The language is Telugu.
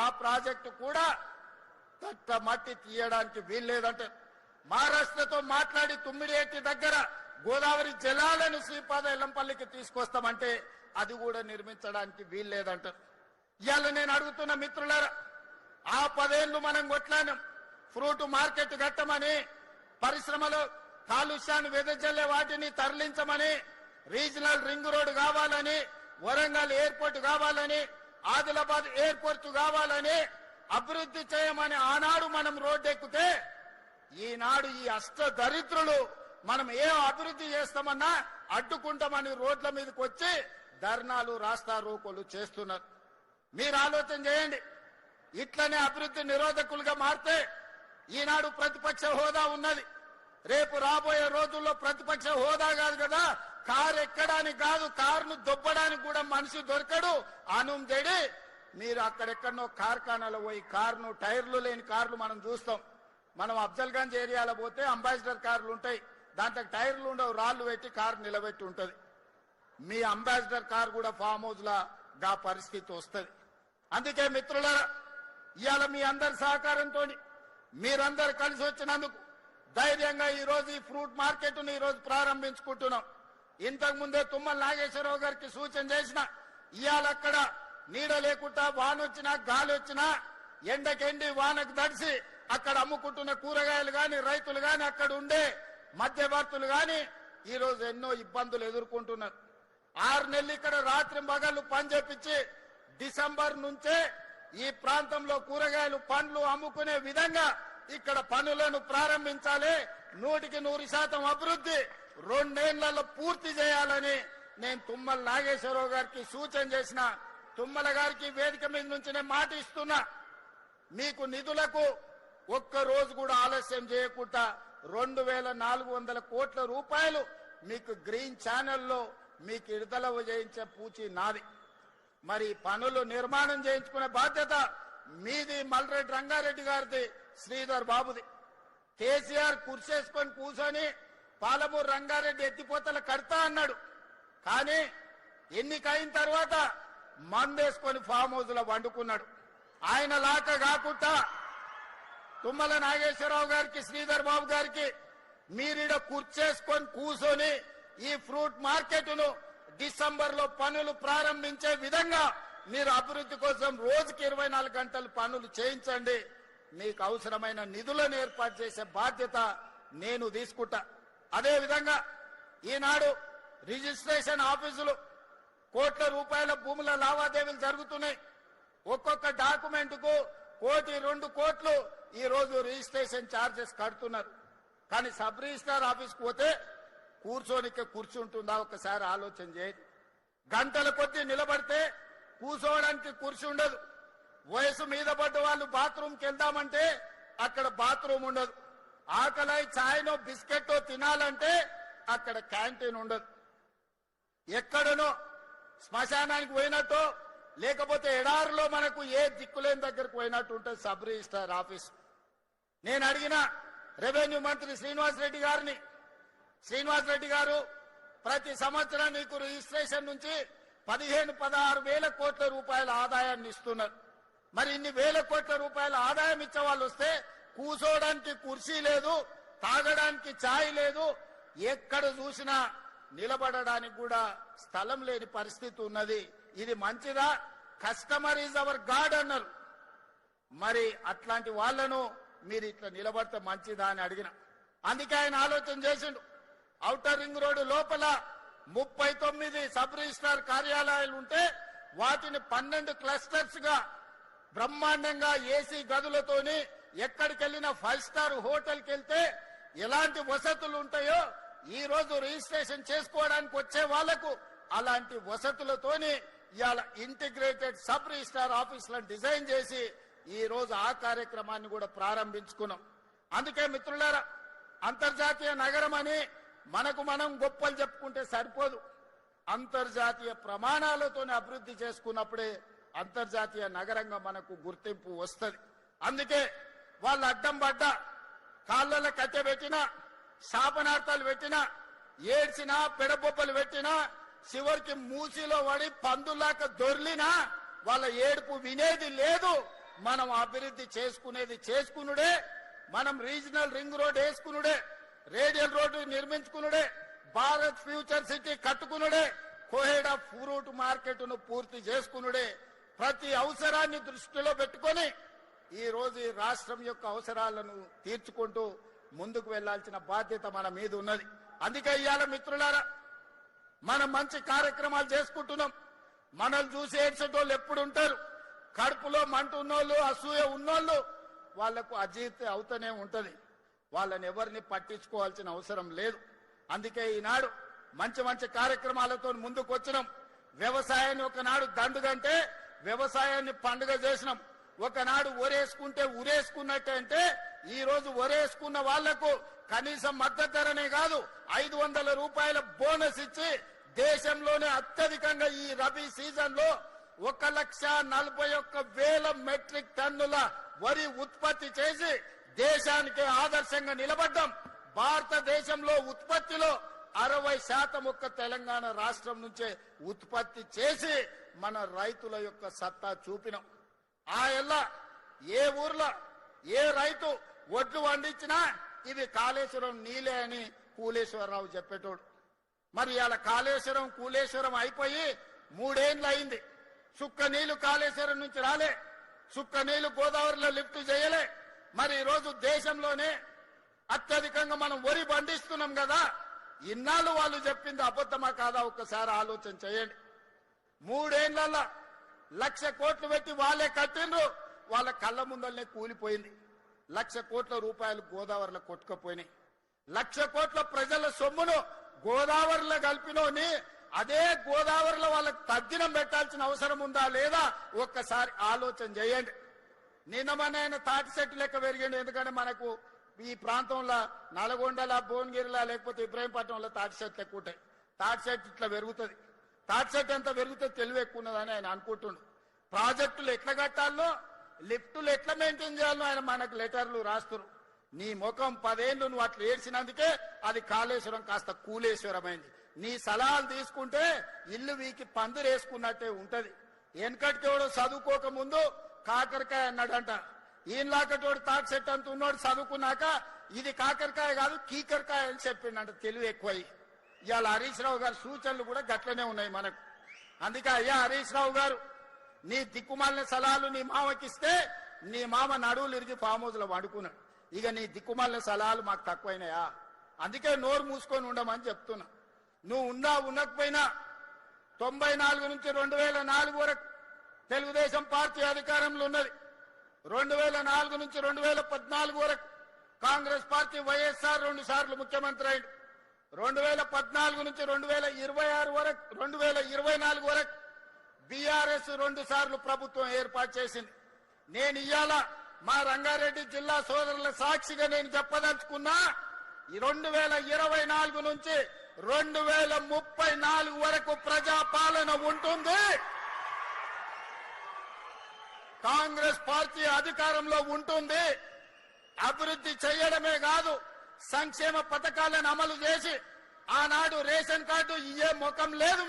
ఆ ప్రాజెక్టు కూడా తట్ట మట్టి తీయడానికి వీల్లేదంటే మహారాష్ట్రతో మాట్లాడి తుమ్మిడిఎట్టి దగ్గర గోదావరి జలాలను శ్రీపాద ఎల్లంపల్లికి తీసుకొస్తామంటే అది కూడా నిర్మించడానికి వీల్లేదంటారు. ఇవాళ నేను అడుగుతున్న మిత్రులారా, ఆ 10 ఏళ్లు మనం కొట్లానం ఫ్రూట్ మార్కెట్ కట్టమని, పరిశ్రమలో కాలుష్యాన్ని వెదజల్లే వాటిని తరలించమని, రీజనల్ రింగ్ రోడ్ కావాలని, వరంగల్ ఎయిర్పోర్ట్ కావాలని, ఆదిలాబాద్ ఎయిర్పోర్ట్ కావాలని, అభివృద్ధి చేయమని ఆనాడు మనం రోడ్డు ఎక్కితే ఈనాడు ఈ అష్ట దరిద్రులు మనం ఏ అభివృద్ధి చేస్తామన్నా అడ్డుకుంటామని రోడ్ల మీదకి వచ్చి ధర్నాలు రాస్తా రోకోలు చేస్తున్నారు. మీరు ఆలోచన చేయండి. ఇట్లనే అభివృద్ధి నిరోధకులుగా మారితే ఈనాడు ప్రతిపక్ష హోదా ఉన్నది, రేపు రాబోయే రోజుల్లో ప్రతిపక్ష హోదా కాదు కదా, కారు ఎక్కడానికి కాదు, కారును దొబ్బడానికి కూడా మనిషి దొరకడు. అనుందెడి మీరు అక్కడెక్కడనో కార్ఖానాలో పోయి కారును టైర్లు లేని కార్లు మనం చూస్తాం. మనం అఫ్జల్గంజ్ ఏరియాలో పోతే అంబాసిడర్ కార్లు ఉంటాయి, దాంట్లో టైర్లు ఉండవు, రాళ్లు పెట్టి కారు నిలబెట్టి ఉంటది. మీ అంబాసిడర్ కార్ కూడా ఫామ్ హౌస్ గా పరిస్థితి వస్తుంది. అందుకే మిత్రులారా, ఇవాళ మీ అందరి సహకారంతో మీరందరు కలిసి వచ్చినందుకు ధైర్యంగా ఈ రోజు ఈ ఫ్రూట్ మార్కెట్ ను ఈ రోజు ప్రారంభించుకుంటున్నాం. ఇంతకు ముందే తుమ్మల నాగేశ్వరరావు గారికి సూచన చేసిన, ఇవాళ అక్కడ నీడ లేకుండా వాన వచ్చినా గాలి వచ్చినా ఎండకెండి వానకు దడిసి అక్కడ అమ్ముకుంటున్న కూరగాయలు గాని, రైతులు గాని, అక్కడ ఉండే మధ్యవర్తులు గాని ఈ రోజు ఎన్నో ఇబ్బందులు ఎదుర్కొంటున్నారు. 6 నెలలు ఇక్కడ రాత్రి మగళ్ళు పని చేపించి డిసెంబర్ నుంచే ఈ ప్రాంతంలో కూరగాయలు పండ్లు అమ్ముకునే విధంగా ఇక్కడ పనులను ప్రారంభించాలి. 100% అభివృద్ధి 2 ఏళ్లలో పూర్తి చేయాలని నేను తుమ్మల నాగేశ్వరరావు గారికి సూచన చేసిన. తుమ్మల గారికి వేదిక మీద నుంచి నేను మాట ఇస్తున్నా, మీకు నిధులకు ఒక్క రోజు కూడా ఆలస్యం చేయకుండా 2400 కోట్ల రూపాయలు మీకు గ్రీన్ ఛానల్లో మీకు విడుదల చేయించే పూచి నాది. మరి పనులు నిర్మాణం చేయించుకునే బాధ్యత మీది, మల్రెడ్డి రంగారెడ్డి గారిది, శ్రీధర్ బాబుది. కేసీఆర్ కుర్చేసుకొని కూర్చొని పాలమూరు రంగారెడ్డి ఎత్తిపోతల కడతా అన్నాడు. కానీ ఎన్నికైన తర్వాత మందేసుకొని ఫామ్ హౌస్ లో వండుకున్నాడు. ఆయన లాక కాకుండా తుమ్మల నాగేశ్వరరావు గారికి, శ్రీధర్ బాబు గారికి మీరిడ కుర్చేసుకొని కూర్చొని ఈ ఫ్రూట్ మార్కెట్ ను డిసెంబర్ లో పనులు ప్రారంభించే విధంగా మీరు అభివృద్ధి కోసం రోజుకి 24 గంటలు పనులు చేయించండి. మీకు అవసరమైన నిధులను ఏర్పాటు చేసే బాధ్యత నేను తీసుకుంటా. అదే విధంగా ఈనాడు రిజిస్ట్రేషన్ ఆఫీసులు కోట్ల రూపాయల భూముల లావాదేవీలు జరుగుతున్నాయి. ఒక్కొక్క డాక్యుమెంట్ కు 1 కోటి 2 కోట్లు ఈ రోజు రిజిస్ట్రేషన్ ఛార్జెస్ కడుతున్నారు. కానీ సబ్ రిజిస్ట్రార్ ఆఫీస్కి పోతే కూర్చోనికే కూర్చుంటుందా? ఒకసారి ఆలోచన చేయండి. గంటల కొద్దీ నిలబడితే కూర్చోవడానికి కుర్చీ ఉండదు. వయసు మీద పడ్డ వాళ్ళు బాత్రూమ్కి వెళ్దామంటే అక్కడ బాత్రూమ్ ఉండదు. ఆకలై ఛాయ్నో బిస్కెట్టో తినాలంటే అక్కడ క్యాంటీన్ ఉండదు. ఎక్కడనో శ్మశానానికి పోయినట్టు లేకపోతే ఎడారిలో మనకు ఏ దిక్కులేని దగ్గరకు పోయినట్టు ఉంటుంది సబ్ రిజిస్ట్రార్ ఆఫీస్. నేను అడిగిన రెవెన్యూ మంత్రి శ్రీనివాసరెడ్డి గారిని, శ్రీనివాసరెడ్డి గారు ప్రతి సంవత్సరం నీకు రిజిస్ట్రేషన్ నుంచి 15-16 వేల కోట్ల రూపాయల ఆదాయాన్ని ఇస్తున్నారు. మరి ఇన్ని వేల కోట్ల రూపాయల ఆదాయం ఇచ్చే వాళ్ళు వస్తే కూర్చోవడానికి కుర్చీ లేదు, తాగడానికి ఛాయ్ లేదు, ఎక్కడ చూసినా నిలబడడానికి కూడా స్థలం లేని పరిస్థితి ఉన్నది. ఇది మంచిదా? కస్టమర్ ఈజ్ అవర్ గాడ్ అన్నారు. మరి అట్లాంటి వాళ్లను మీరు ఇట్లా నిలబడితే మంచిదా అని అడిగిన. అందుకే ఆయన ఆలోచన చేసిండు. ఔటర్ రింగ్ రోడ్డు లోపల 39 సబ్ రిజిస్ట్రార్ కార్యాలయాలు ఉంటే వాటిని 12 క్లస్టర్స్ గా బ్రహ్మాండంగా ఏసీ గదులతోని ఎక్కడికి వెళ్ళినా 5 స్టార్ హోటల్కి వెళ్తే ఎలాంటి వసతులు ఉంటాయో ఈ రోజు రిజిస్ట్రేషన్ చేసుకోవడానికి వచ్చే వాళ్లకు అలాంటి వసతులతోని ఇవాళ ఇంటిగ్రేటెడ్ సబ్ రిజిస్ట్రార్ ఆఫీసులను డిజైన్ చేసి ఈ రోజు ఆ కార్యక్రమాన్ని కూడా ప్రారంభించుకున్నాం. అందుకే మిత్రులారా, అంతర్జాతీయ నగరం అని మనకు మనం గొప్పలు చెప్పుకుంటే సరిపోదు. అంతర్జాతీయ ప్రమాణాలతోనే అభివృద్ధి చేసుకున్నప్పుడే అంతర్జాతీయ నగరంగా మనకు గుర్తింపు వస్తుంది. అందుకే వాళ్ళు అడ్డం పడ్డా, కాళ్ళలో కట్టె పెట్టినా, శాపనార్థాలు పెట్టినా, ఏడ్చినా, పెడబొబ్బలు పెట్టినా, చివరికి మూసిలో పడి పందులాక దొర్లినా వాళ్ళ ఏడుపు వినేది లేదు. మనం అభివృద్ధి చేసుకునుడే, మనం రీజనల్ రింగ్ రోడ్ వేసుకునుడే, రేడియల్ రోడ్డు నిర్మించుకునుడే, భారత్ ఫ్యూచర్ సిటీ కట్టుకునుడే, కోహెడా ఫ్రూట్ మార్కెట్ ను పూర్తి చేసుకునుడే. ప్రతి అవసరాన్ని దృష్టిలో పెట్టుకొని ఈ రోజు ఈ రాష్ట్రం యొక్క అవసరాలను తీర్చుకుంటూ ముందుకు వెళ్లాల్సిన బాధ్యత మన మీద ఉన్నది. అందుకే ఇవాళ మిత్రులారా మనం మంచి కార్యక్రమాలు చేసుకుంటున్నాం. మనల్ని చూసి ఏడ్చేటోళ్ళు ఎప్పుడు ఉంటారు. కడుపులో మంట ఉన్నోళ్ళు, అసూయ ఉన్నోళ్ళు వాళ్లకు అజీర్తి అవుతూనే ఉంటది. వాళ్ళని ఎవరిని పట్టించుకోవాల్సిన అవసరం లేదు. అందుకే ఈనాడు మంచి మంచి కార్యక్రమాలతో ముందుకు వచ్చినాం. వ్యవసాయాన్ని ఒకనాడు దండుగంటే వ్యవసాయాన్ని పండుగ చేసినాం. ఒకనాడు ఒరేసుకుంటే ఉరేసుకున్నట్టే అంటే ఈ రోజు ఒరేసుకున్న వాళ్లకు కనీసం మద్దతు ధరనే కాదు 500 రూపాయల బోనస్ ఇచ్చి దేశంలోనే అత్యధికంగా ఈ రబీ సీజన్ లో 1,41,000 మెట్రిక్ టన్నుల వరి ఉత్పత్తి చేసి దేశానికి ఆదర్శంగా నిలబడ్డాం. భారతదేశంలో ఉత్పత్తిలో 60% ఒక్క తెలంగాణ రాష్ట్రం నుంచే ఉత్పత్తి చేసి మన రైతుల యొక్క సత్తా చూపినాం. ఆ ఎల్లా ఏ ఊర్లో ఏ రైతు ఒడ్లు పండించినా ఇది కాళేశ్వరం నీలే అని కూలేశ్వరరావు చెప్పేటోడు. మరి ఇలా కాళేశ్వరం కూలేశ్వరం అయిపోయి 3 ఏళ్ళు అయింది. చుక్క నీళ్లు కాళేశ్వరం నుంచి రాలే, చుక్క నీళ్లు గోదావరిలో లిఫ్ట్ చేయలే. మరి ఈ రోజు దేశంలోనే అత్యధికంగా మనం వరి పండిస్తున్నాం కదా. ఇన్నాళ్ళు వాళ్ళు చెప్పింది అబద్ధమా కాదా ఒక్కసారి ఆలోచన చేయండి. 3 ఏళ్లలో 1,00,000 కోట్లు పెట్టి వాళ్ళే కట్టిండ్రు. వాళ్ళ కళ్ళ ముందల్నే కూలిపోయింది. 1,00,000 కోట్ల రూపాయలు గోదావరిలో కొట్టుకుపోయినాయి. 1,00,000 కోట్ల ప్రజల సొమ్మును గోదావరిలో కలిపినోని అదే గోదావరిలో వాళ్ళకి తద్దినం పెట్టాల్సిన అవసరం ఉందా లేదా ఒక్కసారి ఆలోచన చేయండి. నిన్న మన ఆయన తాటి చెట్టు లెక్క పెరిగింది. ఎందుకంటే మనకు ఈ ప్రాంతంలో నల్గొండల, భువనగిరిలా లేకపోతే ఇబ్రాహీంపట్నంలో తాటి చెట్లు ఎక్కువ ఉంటాయి. తాటి చెట్టు ఇట్లా పెరుగుతుంది. తాటి చెట్టు ఎంత పెరిగితే తెలివి ఎక్కువ ఉన్నదని ఆయన అనుకుంటుండు. ప్రాజెక్టులు ఎట్లా కట్టాలో, లిఫ్టులు ఎట్లా మెయింటైన్ చేయాలో ఆయన మనకు లెటర్లు రాస్తున్నారు. నీ ముఖం 10 ఏళ్ళు నువ్వు అట్లా ఏడ్చినందుకే అది కాళేశ్వరం కాస్త కూలేశ్వరమైంది. నీ సలహాలు తీసుకుంటే ఇల్లు వీకి పందిరేసుకున్నట్టే ఉంటది. వెనకటికోడు చదువుకోక ముందు కాకరకాయ అన్నాడంట. ఈయనలాకటోడు తాటి చెట్టు అంత ఉన్నోడు చదువుకున్నాక ఇది కాకరకాయ కాదు కీకరకాయ అని చెప్పిండంట. తెలివి ఎక్కువై ఇవాళ హరీష్ రావు గారి సూచనలు కూడా గట్లనే ఉన్నాయి మనకు. అందుకే అయ్యా హరీష్ రావు గారు, నీ దిక్కుమాలిన సలహాలు నీ మామకిస్తే నీ మామ నడువులు ఇరిగి ఫామ్ హౌస్ లో వండుకున్నాడు. ఇక నీ దిక్కుమాలిన సలహాలు మాకు తక్కువైనాయా? అందుకే నోరు మూసుకొని ఉండమని చెప్తున్నా. నువ్వు ఉండకపోయినా 94 నుంచి 2004 వరకు తెలుగుదేశం పార్టీ అధికారంలో ఉన్నది. 2004 నుంచి 2014 వరకు కాంగ్రెస్ పార్టీ వైఎస్ఆర్ 2 సార్లు ముఖ్యమంత్రి అయింది. 2014 నుంచి 2024 వరకు బీఆర్ఎస్ 2 సార్లు ప్రభుత్వం ఏర్పాటు చేసింది. నేను ఇవాళ మా రంగారెడ్డి జిల్లా సోదరుల సాక్షిగా నేను చెప్పదలుచుకున్నా, 2024 నుంచి 2034 వరకు ప్రజాపాలన ఉంటుంది. కాంగ్రెస్ పార్టీ అధికారంలో ఉంటుంది. అభివృద్ధి చేయడమే కాదు, సంక్షేమ పథకాలను అమలు చేసి ఆనాడు రేషన్ కార్డు ఇయ్యే ముఖం లేదు.